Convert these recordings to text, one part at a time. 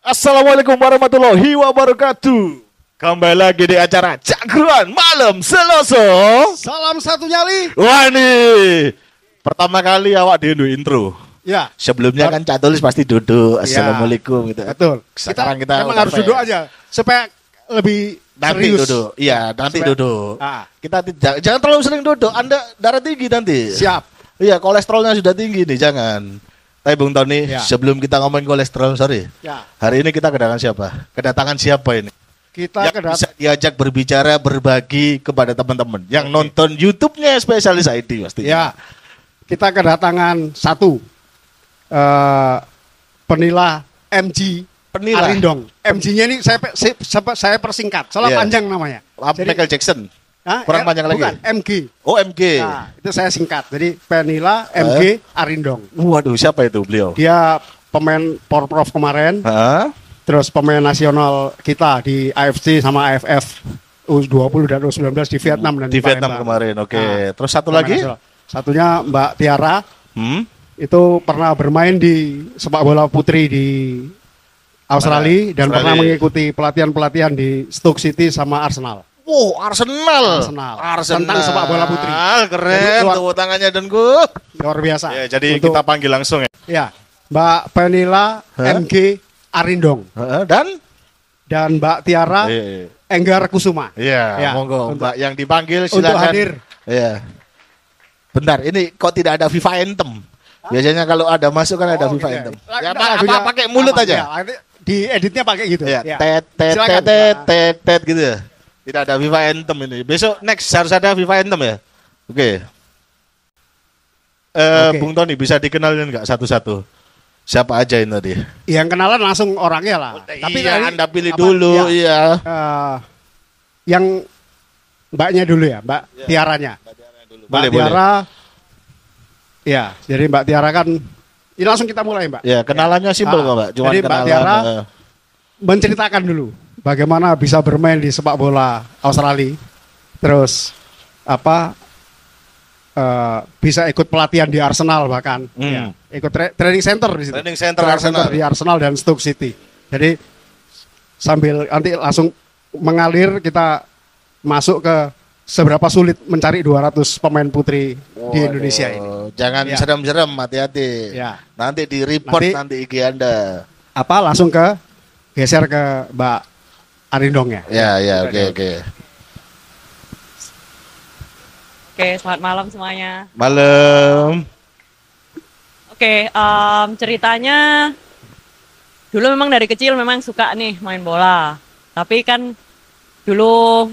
Assalamualaikum warahmatullahi wabarakatuh. Kembali lagi di acara Cakruan Malam Selasa. Salam satu nyali. Wah nih, pertama kali awak di intro. Ya. Sebelumnya kan Cak Tulis pasti duduk. Assalamualaikum gitu. Betul. Sekarang kita memang harus duduk aja supaya lebih nanti serius. duduk. Iya, nanti duduk. Ah. Kita jangan terlalu sering duduk. Anda darah tinggi nanti. Siap. Iya, kolesterolnya sudah tinggi nih, jangan. Tapi Bung Tony, Ya. sebelum kita ngomongin kolesterol, sorry. Ya. Hari ini kita kedatangan siapa ini? Kita Yang bisa diajak berbicara, berbagi kepada teman-teman yang nonton YouTube-nya Spesialis ID pasti. Ya. Kita kedatangan satu penila MG Penila. Arindong. MG-nya ini saya persingkat. Soalnya Ya. panjang namanya. Michael Jackson. Hah? Kurang panjang lagi. Bukan, MG. Oh, MG. Nah, itu saya singkat. Jadi Penila MG Arindong. Waduh, siapa itu beliau? Dia pemain Porprov kemarin. Hah? Terus pemain nasional kita di AFC sama AFF U20 dan U19 di Vietnam dan Di Vietnam Palembang. kemarin. Oke. Nah, Terus satu pemain lagi? nasional. Satunya Mbak Tiara. Itu pernah bermain di sepak bola putri di Australia dan pernah mengikuti pelatihan-pelatihan di Stoke City sama Arsenal. Wow, Arsenal. Tentang sepak bola putri. Keren, Jadi, tepuk tangannya Dengku. Luar biasa. Ya, jadi kita panggil langsung ya. Ya, Mbak Penila MG Arindong dan Mbak Tiara Enggar Kusuma. Iya, Ya, monggo untuk- Mbak yang dipanggil untuk silakan. hadir. Iya. Bentar, ini kok tidak ada FIFA Anthem? Biasanya kalau ada masuk kan ada FIFA Anthem. Ya, apa pakai mulut aja? Ya, di editnya pakai gitu. Ya, Ya. tet tet Silakan. tet tet tet gitu ya. Tidak ada FIFA Anthem ini. Besok next harus ada FIFA Anthem ya. Oke. Oke. Bung Tony bisa dikenalin nggak satu-satu? Siapa aja ini tadi? Yang kenalan langsung orangnya lah. Tapi tadi, Anda pilih apa, dulu, ya, iya. Yang mbaknya dulu ya, Mbak Tiaranya. Mbak Boleh, Tiara. Ya, jadi Mbak Tiara kan ini langsung kita mulai, Mbak. Ya, kenalannya simpel kok, Mbak. Cuma jadi Mbak Tiara menceritakan dulu bagaimana bisa bermain di sepak bola Australia. Terus bisa ikut pelatihan di Arsenal bahkan. Ya, ikut training center di situ. Training center Arsenal. Di Arsenal dan Stoke City. Jadi sambil nanti langsung mengalir kita masuk ke seberapa sulit mencari 200 pemain putri di Indonesia ini. Jangan Ya. serem-serem, hati-hati. Ya. Nanti di report nanti IG Anda. Langsung geser ke Mbak Arindong ya. Ya, oke. Oke, selamat malam semuanya. Malam. Oke, ceritanya dulu memang dari kecil memang suka nih main bola. Tapi kan dulu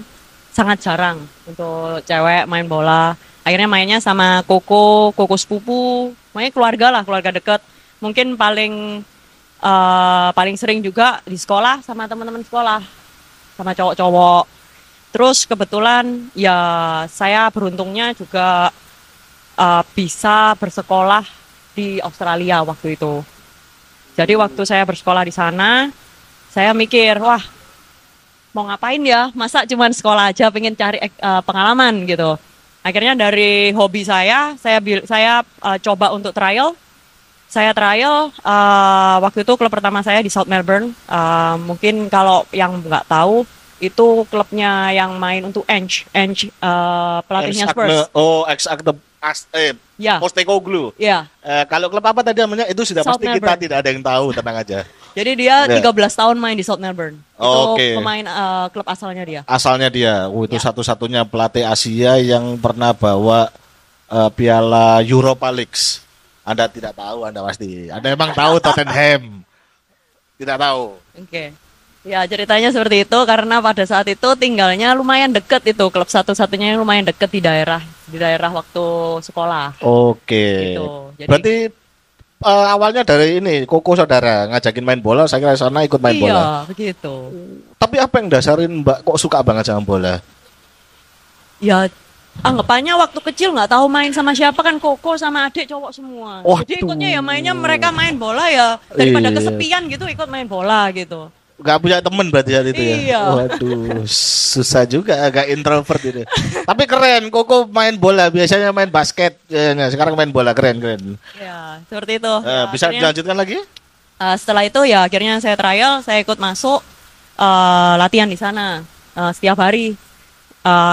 sangat jarang untuk cewek main bola. Akhirnya mainnya sama koko sepupu, mainnya keluarga dekat. Mungkin paling sering juga di sekolah sama teman-teman sekolah, sama cowok-cowok. Terus kebetulan ya saya beruntungnya juga bisa bersekolah di Australia waktu itu. Jadi waktu saya bersekolah di sana, saya mikir, wah mau ngapain ya? Masa cuman sekolah aja, pengen cari pengalaman gitu. Akhirnya dari hobi saya coba untuk trial. Saya trial waktu itu klub pertama saya di South Melbourne. Mungkin kalau yang nggak tahu, itu klubnya yang main untuk pelatihnya Spurs. Ya. Postecoglou. Ya. Kalau klub apa tadi namanya itu sudah South pasti Melbourne. kita tidak ada yang tahu, tenang aja. Jadi dia 13 tahun main di South Melbourne. Itu Oke. pemain klub asalnya dia. Asalnya dia, itu Ya. satu-satunya pelatih Asia yang pernah bawa Piala Europa League. Anda tidak tahu, Anda pasti. Anda emang tahu Tottenham. Tidak tahu. Oke. Ya ceritanya seperti itu karena pada saat itu tinggalnya lumayan deket itu, klub satu-satunya yang lumayan deket di daerah waktu sekolah. Oke. Gitu. Jadi- Berarti awalnya dari ini Koko saudara ngajakin main bola, saya kira sana ikut main bola. Iya, begitu. Tapi apa yang dasarin Mbak kok suka banget sama bola? Ya anggapannya waktu kecil nggak tahu main sama siapa kan, Koko sama adik cowok semua. Waduh. Jadi ikutnya ya mainnya mereka main bola ya, daripada Iya. kesepian gitu ikut main bola gitu. Nggak punya temen berarti saat itu ya. Iya. Waduh, susah juga, agak introvert itu. Tapi keren, Koko main bola, biasanya main basket, ya, sekarang main bola, keren. Ya, seperti itu. Bisa Akhirnya, dilanjutkan lagi? setelah itu ya akhirnya saya trial, saya ikut masuk latihan di sana setiap hari.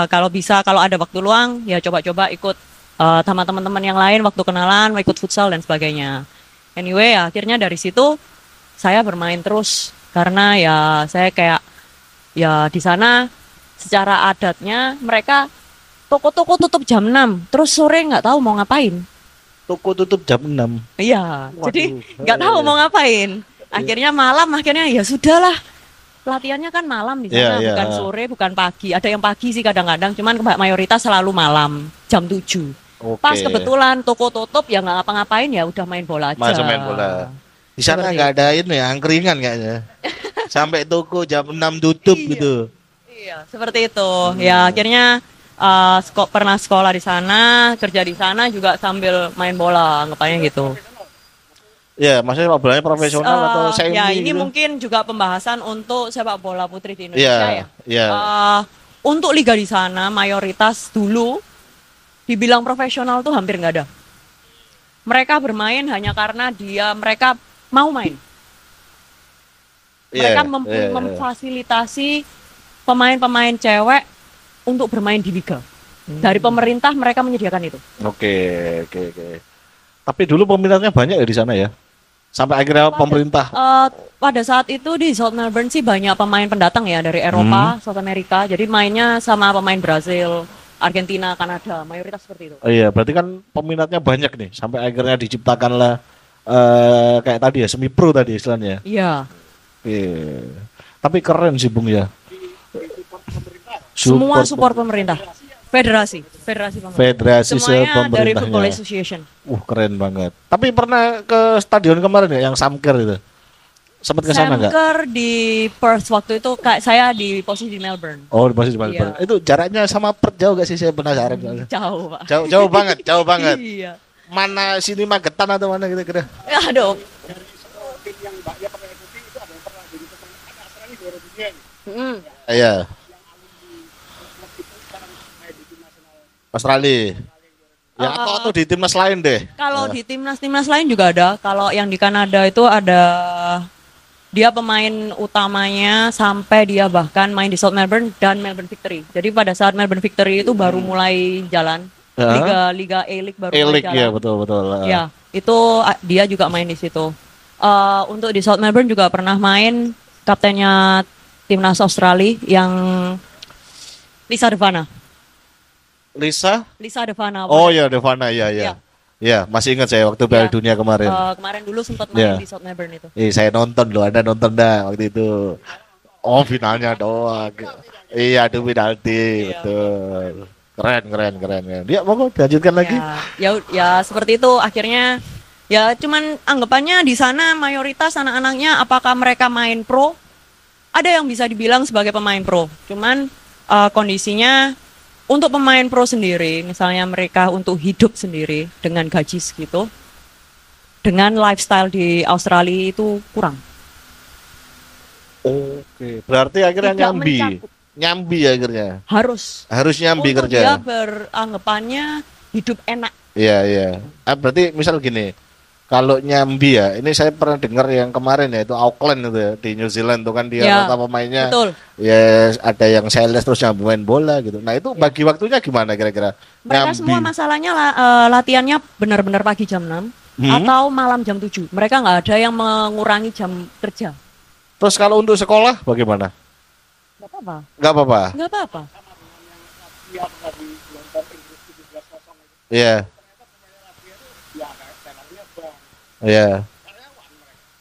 Kalau bisa, kalau ada waktu luang, ya coba-coba ikut sama teman-teman yang lain waktu kenalan, ikut futsal dan sebagainya. Anyway, akhirnya dari situ saya bermain terus karena ya saya kayak ya di sana secara adatnya mereka toko-toko tutup jam 6, terus sore nggak tahu mau ngapain. Toko tutup jam 6. Iya, Waduh. jadi nggak tahu mau ngapain. Akhirnya malam, akhirnya ya sudahlah. Latihannya kan malam di sana, Iya, bukan iya. sore, bukan pagi. Ada yang pagi sih kadang-kadang, cuman mayoritas selalu malam, jam 7. Oke. Pas kebetulan toko tutup ya nggak ngapa-ngapain ya udah main bola aja. Masa main bola. Di sana Seperti nggak ada ini ya, angkringan kayaknya. Sampai toko jam 6 tutup Iya. gitu. Iya, seperti itu. Ya akhirnya pernah sekolah di sana, kerja di sana juga sambil main bola, anggapannya gitu. Ya, maksudnya sepak bolanya profesional atau semi Ya, ini gitu? mungkin juga pembahasan untuk sepak bola putri di Indonesia ya. Iya. Untuk liga di sana mayoritas dulu dibilang profesional tuh hampir nggak ada. Mereka bermain hanya karena mereka mau main. Mereka memfasilitasi pemain-pemain cewek untuk bermain di liga. Dari pemerintah mereka menyediakan itu. Oke. Tapi dulu peminatnya banyak ya di sana ya? Sampai akhirnya pemerintah. Pada saat itu di South Melbourne sih banyak pemain pendatang ya dari Eropa, South America. Jadi mainnya sama pemain Brazil, Argentina, Kanada, mayoritas seperti itu. Oh iya, berarti kan peminatnya banyak nih. Sampai akhirnya diciptakanlah kayak tadi ya, semi pro tadi istilahnya. Iya. Oke. Tapi keren sih Bung ya. Semua support pemerintah. Federasi pemerintah. Federasi Semuanya dari pemerintahnya. Football Association. Keren banget. Tapi pernah ke stadion kemarin ya, yang Samker itu? Sempat ke sana nggak? Samker di Perth waktu itu, saya di posisi di Melbourne. Oh, di Melbourne. Iya. Itu jaraknya sama Perth jauh gak sih? Saya penasaran. soalnya. Jauh, Pak. Jauh banget, jauh banget. Iya. Mana sini Magetan atau mana kira-kira? Aduh. Iya. Australia. Ya atau di timnas lain deh. Kalau di timnas lain juga ada. Kalau yang di Kanada itu ada, dia pemain utamanya sampai dia bahkan main di South Melbourne dan Melbourne Victory. Jadi pada saat Melbourne Victory itu baru mulai jalan. Liga A-League baru mulai A-League jalan. ya, betul. Ya, itu dia juga main di situ. Untuk di South Melbourne juga pernah main kaptennya timnas Australia yang Lisa Devana. Lisa? Lisa Devana. Oh ya, Devana, ya. Ya, masih ingat saya waktu Piala Dunia kemarin. Kemarin dulu sempat main Ya. di South Melbourne itu. Saya nonton loh, Anda nonton dah waktu itu. Oh, finalnya doang. Iya, itu penalti, betul. Keren. Dia mau lanjutkan lagi? Ya seperti itu akhirnya. Ya cuman anggapannya di sana mayoritas anak-anaknya apakah mereka main pro? Ada yang bisa dibilang sebagai pemain pro. Cuman kondisinya untuk pemain pro sendiri, misalnya mereka untuk hidup sendiri dengan gaji segitu, dengan lifestyle di Australia itu kurang. Oke, berarti akhirnya Tidak nyambi. mencakup. Nyambi akhirnya. Harus Nyambi untuk kerja. dia beranggapannya hidup enak. Iya. Berarti misal gini, kalau nyambi ya, ini saya pernah dengar yang kemarin ya, itu Auckland itu ya, di New Zealand tuh kan dia Ya, rata pemainnya. betul. Ya ada yang sales terus nyambi main bola gitu. Nah itu bagi waktunya gimana kira-kira? Mereka semua masalahnya latihannya benar-benar pagi jam 6 atau malam jam 7. Mereka nggak ada yang mengurangi jam kerja. Terus kalau untuk sekolah bagaimana? Nggak apa-apa. Nggak apa-apa. Nggak apa-apa. Iya. Iya.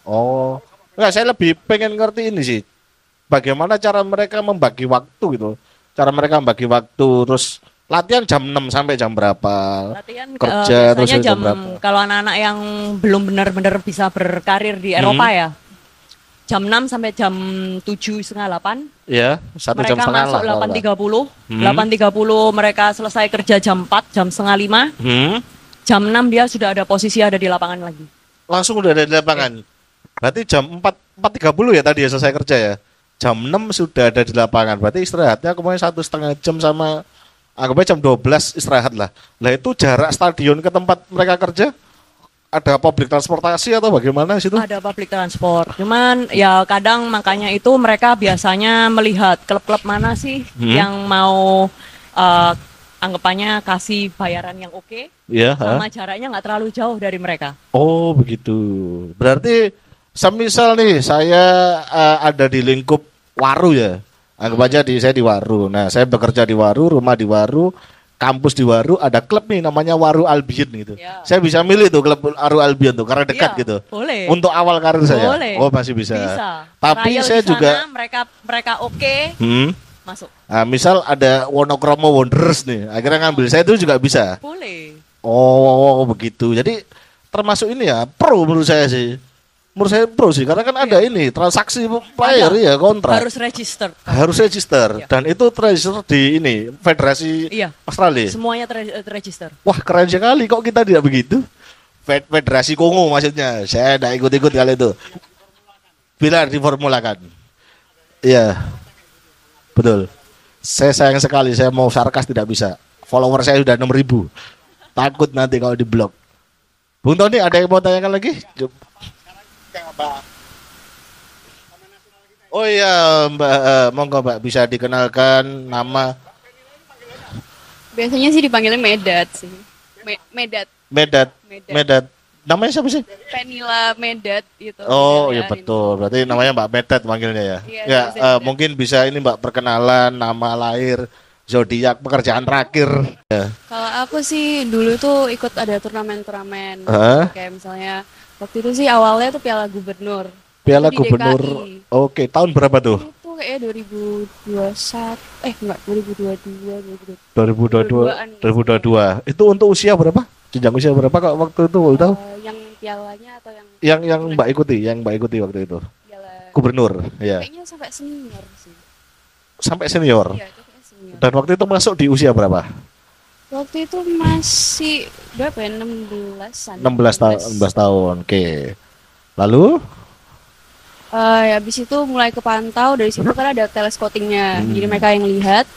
Oh, enggak, saya lebih pengen ngerti ini sih. Bagaimana cara mereka membagi waktu gitu. Cara mereka membagi waktu, terus latihan jam 6 sampai jam berapa? Latihan Kerja terus biasanya jam berapa? kalau anak-anak yang belum benar-benar bisa berkarir di Eropa ya. Jam 6 sampai jam 7:30, 8. Iya, 1 jam Mereka setengah masuk lah. 8.30. 8.30 mereka selesai kerja jam 4, jam setengah 5. Jam 6 dia sudah ada posisi ada di lapangan lagi. Langsung udah ada di lapangan. Berarti jam 4 4.30 ya tadi ya selesai kerja ya. Jam 6 sudah ada di lapangan. Berarti istirahatnya kemarin 1,5 jam sama anggapnya jam 12 istirahat lah. Lah itu jarak stadion ke tempat mereka kerja ada public transportasi atau bagaimana situ? Ada public transport. Cuman ya kadang makanya itu mereka biasanya melihat klub-klub mana sih yang mau anggapannya kasih bayaran yang oke. Iya, sama jaraknya nggak terlalu jauh dari mereka. Oh begitu. Berarti semisal nih saya ada di lingkup Waru ya. Anggap aja saya di Waru. Nah saya bekerja di Waru, rumah di Waru, kampus di Waru, ada klub nih namanya Waru Albion gitu. Ya. Saya bisa milih tuh klub Waru Albion tuh karena dekat Ya, gitu. boleh. Untuk awal karir saya. Boleh. Oh masih bisa. Bisa. Tapi Trial saya di sana, juga mereka oke, masuk. Nah, misal ada Wonokromo Wanderers nih, akhirnya ngambil saya itu juga bisa. Boleh. Oh begitu. Jadi termasuk ini ya pro menurut saya sih. Menurut saya pro sih karena kan ada ini transaksi player ya kontrak. Harus register. Harus register Iya. dan itu register di ini Federasi Iya. Australia. Semuanya register. Wah keren sekali kok kita tidak begitu. Federasi Kongo maksudnya. Saya tidak ikut-ikut kali itu. Bila diformulakan. Iya. Betul. Saya sayang sekali saya mau sarkas tidak bisa. Follower saya sudah 6.000. Takut nanti kalau di blok. Bung Tony ada yang mau tanyakan lagi? Oh iya Mbak, monggo Mbak bisa dikenalkan nama Biasanya sih dipanggilnya Medat sih. Medat. Medat. Medat. Medat. Namanya siapa sih? Penila Medat itu. Oh iya Ini. betul. Berarti namanya Mbak Medat manggilnya ya. Iya, Ya bisa Medat. mungkin bisa ini Mbak perkenalan nama lahir, zodiak, pekerjaan terakhir. Ya. Kalau aku sih dulu tuh ikut ada turnamen-turnamen. Hah? Kayak misalnya waktu itu sih awalnya tuh Piala Gubernur. Piala Itu di Gubernur. DKI. Oke, tahun berapa tuh? Itu kayak 2021 enggak 2022 2022. 2022. Itu untuk usia berapa? Jenjang usia berapa kok waktu itu boleh tahu? Yang pialanya atau yang Yang Mbak ikuti waktu itu. piala Gubernur, ya. kayaknya sampai senior sih. Sampai senior. Iya, itu kayak senior. Dan waktu itu masuk di usia berapa? Waktu itu masih berapa ya? 16-an. 16 tahun, 16 tahun. Oke. Lalu Habis itu mulai kepantau dari situ kan ada telescoutingnya, jadi mereka yang lihat.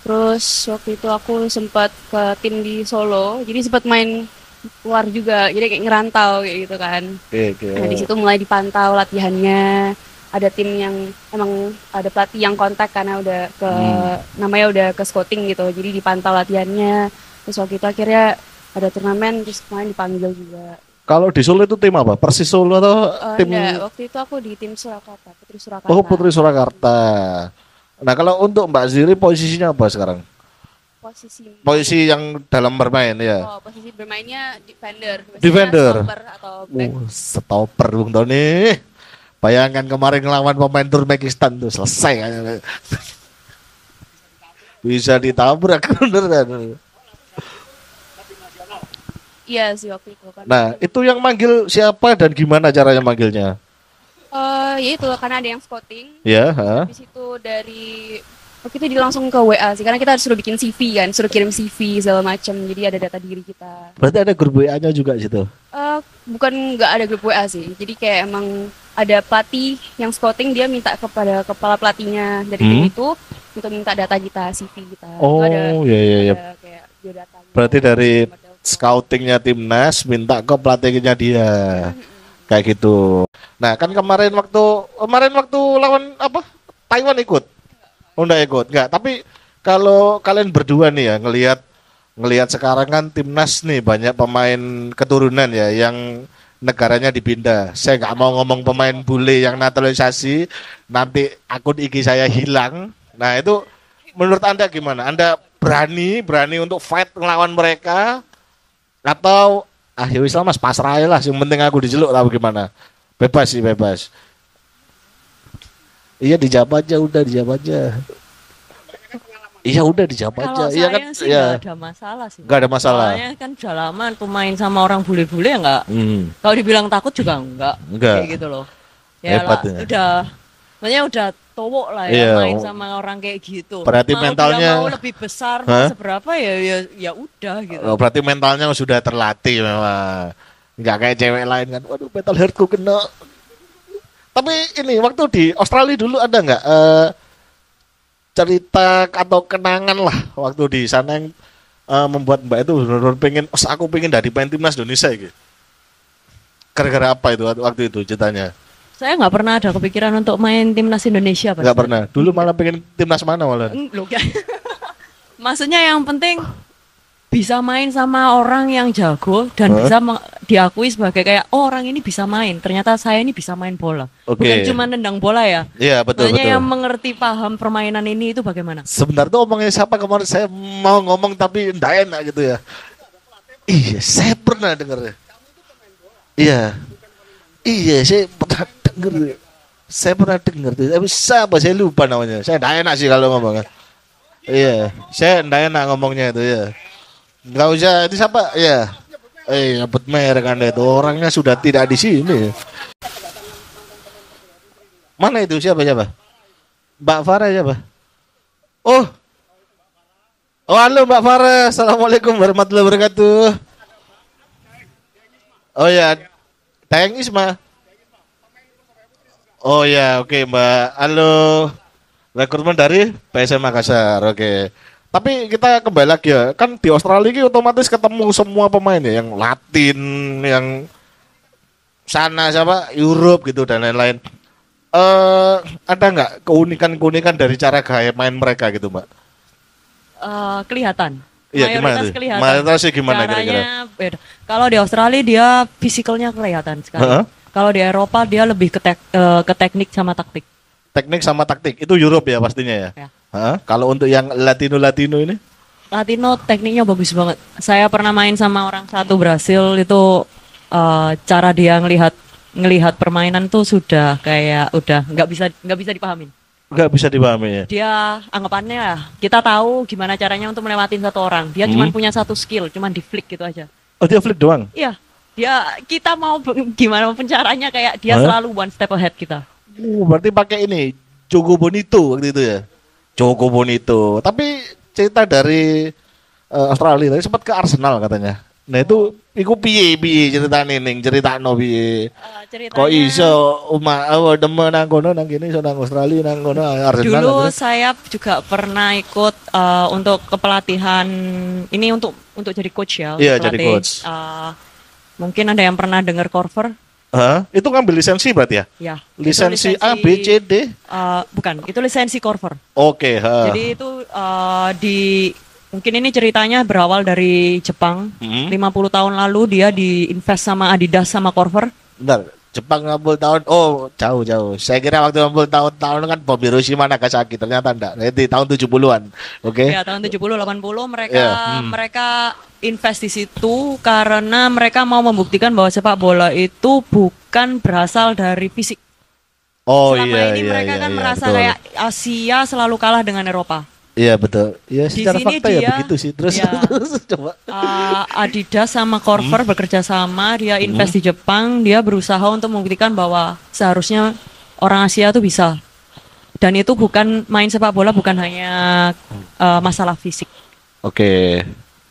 Terus waktu itu aku sempat ke tim di Solo, jadi sempat main luar juga, jadi kayak ngerantau kayak gitu kan. oke. Nah di situ mulai dipantau latihannya. Ada tim yang emang ada pelatih yang kontak karena udah ke namanya udah ke scouting gitu, jadi dipantau latihannya. Terus waktu itu akhirnya ada turnamen, terus kemarin dipanggil juga. Kalau di Solo itu tim apa? Persis Solo atau tim? Enggak, waktu itu aku di tim Surakarta, Putri Surakarta. Oh, Putri Surakarta. Nah, kalau untuk Mbak Ziri posisinya apa sekarang? Posisi yang dalam bermain ya. Oh, posisi bermainnya defender. Biasanya Defender. Stopper atau back. Stopper Bung Tony. Bayangkan kemarin ngelawan pemain Turkmenistan tuh selesai kan. Bisa ditabrak beneran. Iya sih waktu itu kan. Nah, itu yang manggil siapa dan gimana caranya manggilnya? Ya itu karena ada yang scouting. Ya, ha? Habis itu dari waktu itu dia langsung ke WA sih, karena kita harus suruh bikin CV kan, suruh kirim CV segala macam. Jadi ada data diri kita. Berarti ada grup WA-nya juga di situ. Bukan nggak ada grup WA sih. Jadi kayak emang ada pelatih yang scouting, dia minta kepada kepala pelatihnya dari tim itu untuk minta data kita, CV kita. Oh, Itu iya. ada kayak biodatanya. Berarti dari Model. scoutingnya timnas minta ke pelatihnya dia. Kayak gitu. Nah, kan kemarin waktu lawan apa? Taiwan ikut. Oh, enggak ikut. Enggak, tapi kalau kalian berdua nih ya ngelihat sekarang kan timnas nih banyak pemain keturunan ya yang negaranya dipindah. Saya nggak mau ngomong pemain bule yang naturalisasi, nanti akun IG saya hilang. Nah, itu menurut Anda gimana? Anda berani untuk fight ngelawan mereka atau ya wis lah Mas, pasrah aja lah, yang penting aku dijeluk lah bagaimana? Bebas sih, bebas. Iya, dijawab aja, udah dijawab aja. Iya, udah dijawab aja. Kalau Iya saya kan? sih Iya. nggak ada masalah sih. Nggak ada masalah. Soalnya kan udah lama tuh main sama orang bule-bule ya nggak. Kalau dibilang takut juga enggak. Enggak. Kayak gitu loh. Ya Hebat lah, ya. udah towok lah ya Iya. main sama orang kayak gitu. Berarti Mau mentalnya- dia mau lebih besar, Hah? mau seberapa ya udah gitu. Oh, berarti mentalnya sudah terlatih memang. Nggak kayak cewek lain kan. Waduh, mental heartku kena. Tapi ini waktu di Australia dulu ada nggak cerita atau kenangan lah waktu di sana yang membuat Mbak itu benar-benar pengen, aku pengen dari pemain timnas Indonesia gitu. Gara-gara apa itu waktu itu ceritanya? Saya nggak pernah ada kepikiran untuk main timnas Indonesia. Nggak pernah. Dulu malah pengen timnas mana malah? Loh, maksudnya yang penting bisa main sama orang yang jago dan bisa diakui sebagai kayak orang ini bisa main. Ternyata saya ini bisa main bola. Bukan cuma nendang bola ya. Iya betul. Maksudnya yang mengerti paham permainan ini itu bagaimana? Sebentar tuh omongnya siapa kemarin saya mau ngomong tapi ndak enak gitu ya. Iya saya pernah dengar. Iya. Iya saya pernah dengar. Saya pernah dengar tuh. Tapi siapa saya lupa namanya. Saya ndak enak sih kalau ngomongnya. Iya. Saya ndak enak ngomongnya itu ya. Nggak usah, itu siapa? Ya. Nyebut merek Anda itu. Orangnya sudah tidak di sini. Mana itu? Siapa? Mbak Farah siapa? Oh. Oh, halo Mbak Farah. Assalamualaikum warahmatullahi wabarakatuh. Oh ya. Dayang Isma. Oh ya, oke Mbak. Halo. Rekrutmen dari PSM Makassar. Oke. Tapi kita kembali lagi ya, kan di Australia ini otomatis ketemu semua pemain ya, yang Latin, yang sana siapa, Europe gitu dan lain-lain. Ada nggak keunikan-keunikan dari cara gaya main mereka gitu, Mbak? Kelihatan. Iya, Mayoritas kelihatan. Mayoritasnya gimana Caranya kira-kira? beda. Kalau di Australia dia fisikalnya kelihatan sekali. Kalau di Eropa dia lebih ke teknik sama taktik. Teknik sama taktik itu Europe ya pastinya ya. Kalau untuk yang Latino ini? Latino tekniknya bagus banget. Saya pernah main sama orang satu Brasil itu cara dia ngelihat permainan tuh sudah kayak udah nggak bisa dipahamin. Nggak bisa dipahami ya. Dia anggapannya kita tahu gimana caranya untuk melewatin satu orang. Dia cuma punya satu skill, cuma di flick gitu aja. Oh dia flick doang? Iya. Kita mau gimana pun caranya kayak dia selalu one step ahead kita. Berarti pakai ini Jogo Bonito waktu itu ya. Jogo Bonito. Tapi cerita dari Australia tadi sempat ke Arsenal katanya. Nah itu piye ceritane ning critakno piye. Kok iso demen nang kono nang kene iso nang Australia nang kono Arsenal. Dulu saya juga pernah ikut untuk kepelatihan ini untuk jadi coach ya. Iya, jadi coach. Mungkin ada yang pernah dengar Corver? Itu ngambil lisensi berarti ya? Ya. Lisensi A, B, C, D? Bukan, itu lisensi Corver. Oke. Jadi itu mungkin ini ceritanya berawal dari Jepang. 50 tahun lalu dia diinvest sama Adidas sama Corver. Bentar, Jepang 50 tahun. Oh, jauh. Saya kira waktu 50 tahun kan bom Hiroshima Nagasaki, ternyata enggak. Di tahun 70-an. Oke. Ya, tahun 70 80 mereka invest di situ karena mereka mau membuktikan bahwa sepak bola itu bukan berasal dari fisik. Oh Selama ini mereka kan merasa betul. Kayak Asia selalu kalah dengan Eropa. Iya betul. Ya secara fakta ya begitu sih. Terus coba. Adidas sama Corver bekerja sama, dia invest di Jepang, dia berusaha untuk membuktikan bahwa seharusnya orang Asia tuh bisa. Dan itu bukan main sepak bola bukan hanya masalah fisik. Oke.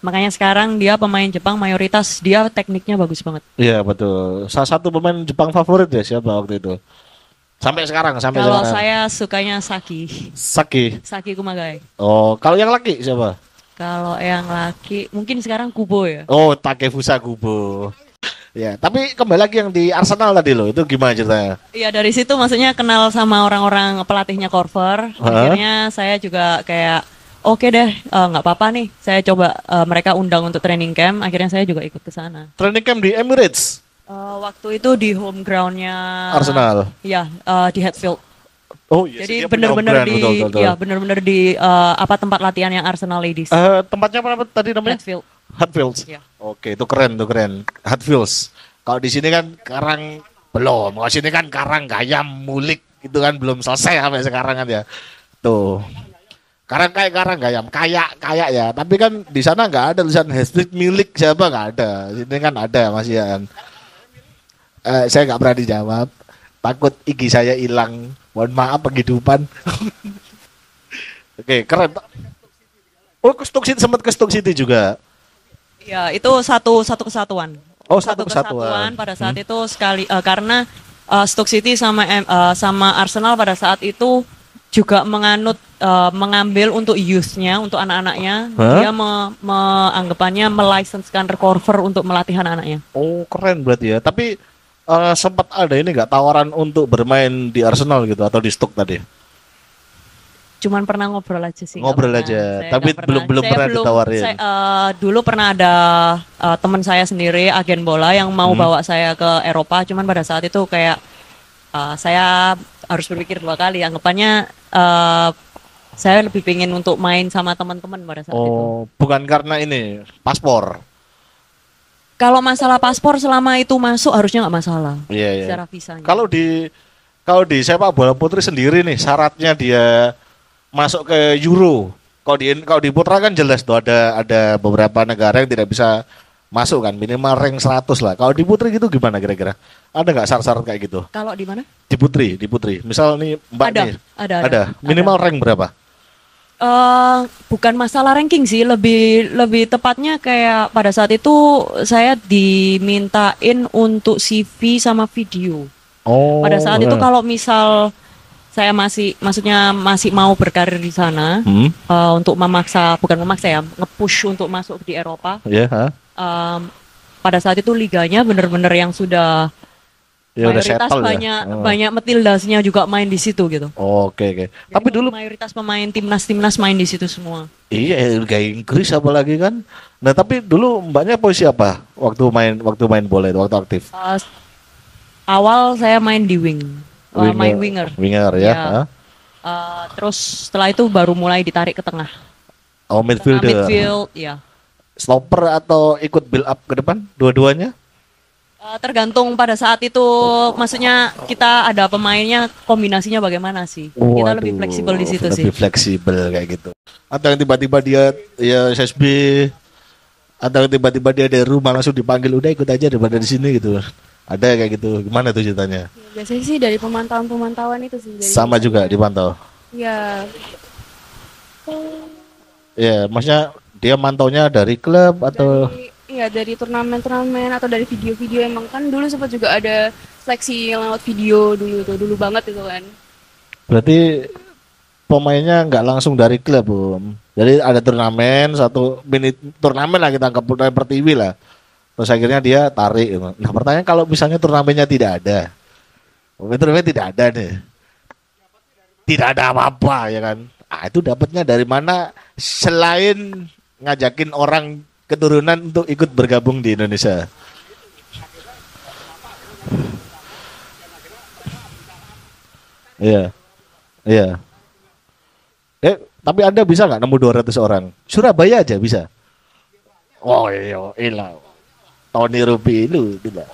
Makanya sekarang dia pemain Jepang mayoritas dia tekniknya bagus banget. Iya betul. Salah satu pemain Jepang favorit ya siapa waktu itu? Sampai sekarang. Kalau saya sukanya Saki Kumagai. Oh, kalau yang laki siapa? Kalau yang laki mungkin sekarang Kubo ya. Oh, Takefusa Kubo. Ya, tapi kembali lagi yang di Arsenal tadi loh, itu gimana ceritanya? Iya, dari situ maksudnya kenal sama orang-orang pelatihnya Corver. Akhirnya saya juga kayak oke deh, nggak apa-apa nih. Saya coba mereka undang untuk training camp. Akhirnya saya juga ikut ke sana. Training camp di Emirates? Waktu itu di home groundnya Arsenal. Iya, di Hatfield. Oh iya. Jadi benar-benar di tempat latihan yang Arsenal Ladies. Tempatnya apa tadi namanya? Hatfield. Ya. Oke, itu keren. Hatfield. Kalau di sini kan Karang belum. Kalau sini kan Karang Gayam Mulik itu kan belum selesai sampai sekarang kan ya. Tuh. Karang Gayam, kayak ya. Tapi kan di sana nggak ada tulisan hashtag milik siapa, nggak ada. Sini kan ada masih ya. Saya nggak berani jawab. Takut IG saya hilang. Mohon maaf penghidupan. Oke, keren. Oh, sempat ke Stoke City juga. Ya, itu satu kesatuan. Oh, satu kesatuan. Pada saat itu sekali karena Stoke City sama Arsenal pada saat itu juga mengambil untuk youth-nya, untuk anak-anaknya. Hah? Dia menganggapannya melisensikan recover untuk melatih anak-anaknya. Oh, keren berarti ya. Tapi sempat ada ini nggak tawaran untuk bermain di Arsenal gitu atau di Stoke tadi? Cuman pernah ngobrol aja sih. Ngobrol nggak aja, pernah. Saya tapi nggak pernah. belum Saya pernah ditawarin. Dulu pernah ada teman saya sendiri, agen bola yang mau bawa saya ke Eropa. Cuman pada saat itu kayak saya harus berpikir 2 kali. Anggapannya saya lebih pengen untuk main sama teman-teman pada saat itu. Oh, bukan karena ini paspor. Kalau masalah paspor selama itu masuk harusnya nggak masalah. Iya, iya. Secara visanya. Kalau di sepak bola putri sendiri nih syaratnya dia masuk ke Euro. Kalau di putra kan jelas tuh ada beberapa negara yang tidak bisa masuk kan, minimal rank 100 lah. Kalau di putri gitu gimana kira-kira? Ada nggak syarat-syarat kayak gitu? Kalau di mana? Di putri. Misal nih Mbak Ada, nih. ada. Minimal rank berapa? Bukan masalah ranking sih, lebih tepatnya kayak pada saat itu saya dimintain untuk CV sama video. Oh. Pada saat itu kalau misal saya maksudnya masih mau berkarir di sana untuk bukan memaksa ya, nge-push untuk masuk di Eropa. Ya, yeah, Pada saat itu liganya benar-benar yang sudah ya udah mayoritas settle banyak Matildasnya juga main di situ gitu. Oke. Tapi dulu mayoritas pemain timnas main di situ semua. iya, Liga Inggris apalagi kan. Nah, tapi dulu Mbaknya posisi apa waktu main bola itu, waktu aktif? Awal saya main di wing. Main winger. Winger ya. Ya. Terus setelah itu baru mulai ditarik ke tengah. Oh, midfielder. Midfield, ya. Stopper atau ikut build up ke depan? Dua-duanya? Tergantung pada saat itu, maksudnya kita ada pemainnya, kombinasinya bagaimana sih? Kita lebih fleksibel di situ sih. Lebih fleksibel kayak gitu. Atau yang tiba-tiba dia ya SSB, atau yang tiba-tiba dia dari rumah langsung dipanggil, udah ikut aja daripada di sini gitu. Ada kayak gitu. Gimana tuh ceritanya? Biasanya sih dari pemantauan itu sih. Sama juga dipantau. Ya. Ya, maksudnya dia mantaunya dari klub atau dari turnamen atau dari video-video. Emang kan dulu sempat juga ada seleksi yang lewat video dulu banget itu kan. berarti pemainnya nggak langsung dari klub, Jadi ada turnamen, satu mini turnamen lah kita anggap turnamen pertiwi lah. Terus akhirnya dia tarik. Nah pertanyaan kalau misalnya turnamennya tidak ada, turnamen tidak ada nih, tidak ada apa-apa ya kan? Itu dapatnya dari mana selain ngajakin orang keturunan untuk ikut bergabung di Indonesia? Iya, iya. Tapi Anda bisa nggak nemu 200 orang? Surabaya aja bisa. Oh iya, ilah. Tony Rupi lu tidak.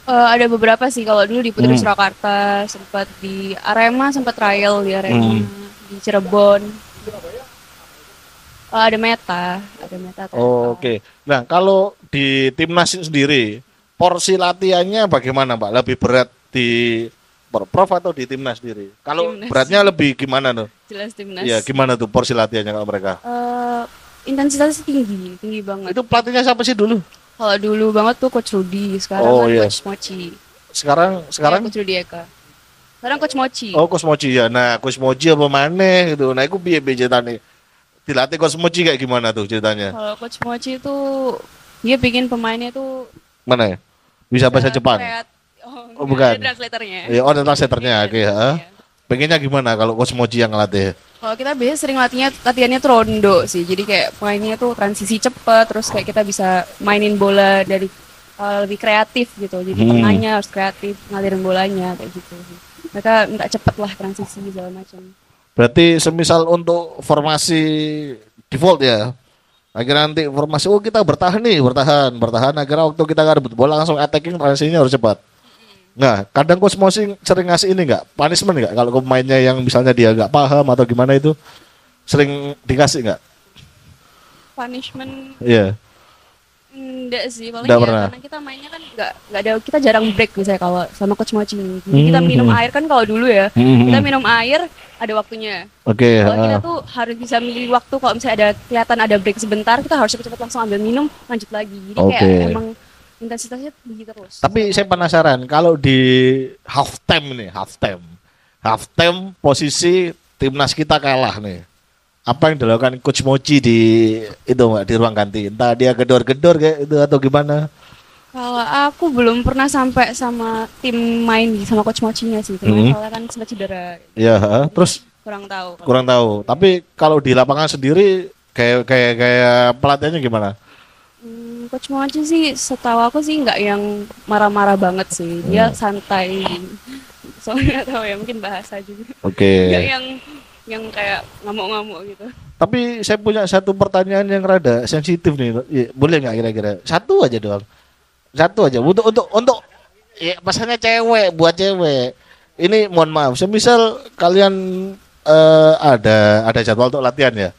Ada beberapa sih, kalau dulu di Putri Surakarta, sempat di Arema, sempat trial di Arema, di Cirebon. Ada Meta Oh, Oke. Nah, kalau di timnas sendiri, porsi latihannya bagaimana, Pak? Lebih berat di Prof atau di timnas sendiri? Kalau Timnas. beratnya lebih gimana tuh? Jelas timnas. Iya, gimana tuh porsi latihannya kalau mereka? Intensitasnya tinggi banget. Itu pelatihnya siapa sih dulu? Kalau dulu banget tuh Coach Rudy, sekarang Oh, kan iya. Coach Mochi. Sekarang Ya, Coach Rudy Eka. Sekarang Coach Mochi. Oh, Coach Mochi ya. Nah, Coach Mochi apa maneh gitu. Nah, iku piye ceritanya? Dilatih Coach Mochi kayak gimana tuh ceritanya? Kalau Coach Mochi itu dia bikin pemainnya tuh Mana ya? Bisa bahasa Jepang? Oh, bukan. Ada translatornya. Ya, oh, ada translatornya. Oke, Iya. Pengennya gimana kalau Coach Mochi yang ngelatih? Kalau kita biasanya sering latihannya tuh rondo sih. Jadi kayak mainnya tuh transisi cepat, terus kayak kita bisa mainin bola dari lebih kreatif gitu. Jadi tengahnya harus kreatif, ngalirin bolanya kayak gitu. Mereka minta cepet lah transisi segala macam. Berarti semisal untuk formasi default ya. Akhirnya nanti formasi kita bertahan akhirnya waktu kita nggak rebut bola langsung attacking, transisinya harus cepat. Nah, kadang Coach Mochi sering ngasih ini nggak, punishment nggak kalau pemainnya yang misalnya dia nggak paham atau gimana itu, sering dikasih nggak? Punishment Iya. Enggak sih, paling Nggak ya pernah. karena kita mainnya kan nggak ada, kita jarang break misalnya kalau sama coach Mochi. Jadi kita minum air kan kalau dulu ya, kita minum air ada waktunya. Oke, Kalau kita tuh harus bisa milih waktu, kalau misalnya ada kelihatan ada break sebentar, kita harus cepet-cepet langsung ambil minum, lanjut lagi. Jadi Oke. kayak emang intensitasnya tinggi terus. Tapi saya penasaran kalau di half time nih, half time posisi timnas kita kalah nih. Apa yang dilakukan Coach Mochi di itu Mbak, di ruang ganti? Entah dia gedor-gedor kayak itu atau gimana? Kalau aku belum pernah sampai sama tim main sama coach Mochinya sih, karena soalnya kan sempat cedera. Ya, terus Kurang tahu. kurang tahu. Tapi kalau di lapangan sendiri kayak pelatihannya gimana? Coach Mochi sih setahu aku sih nggak yang marah-marah banget sih, dia santai. Soalnya nggak tahu ya, mungkin bahasa juga. Oke. Nggak yang kayak ngamuk-ngamuk gitu. Tapi saya punya satu pertanyaan yang rada sensitif nih. Boleh nggak kira-kira? Satu aja doang. Satu aja. Untuk ya pasalnya cewek, buat cewek. Ini mohon maaf, semisal kalian ada jadwal untuk latihan ya.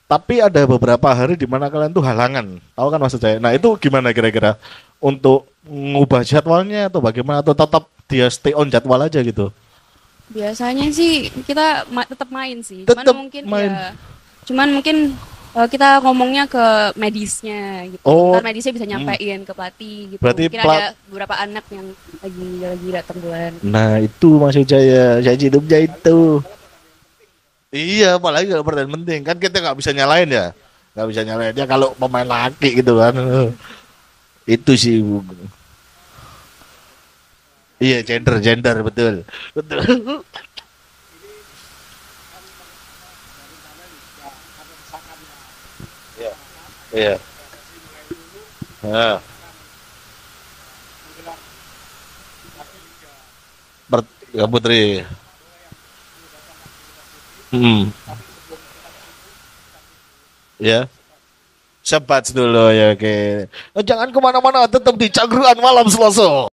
Tapi ada beberapa hari di mana kalian tuh halangan. Tahu kan maksud saya? Nah, itu gimana kira-kira untuk mengubah jadwalnya atau bagaimana atau tetap dia stay on jadwal aja gitu? Biasanya sih kita tetap main sih. Tetep main. Cuman mungkin kita ngomongnya ke medisnya gitu. Oh. Ntar medisnya bisa nyampein ke pelatih gitu. Berarti Mungkin ada beberapa anak yang lagi datang bulan. Nah, itu maksud saya hidupnya itu. Iya, apalagi kalau pertanyaan penting kan kita nggak bisa nyalain ya, nggak bisa nyalain dia kalau pemain laki gitu kan. Itu sih. Iya, gender betul, betul. Iya, iya. Nah. Ya Putri. Ya. Sebat dulu ya, oke. Jangan kemana-mana, tetap di Cangkruan Malam Selasa.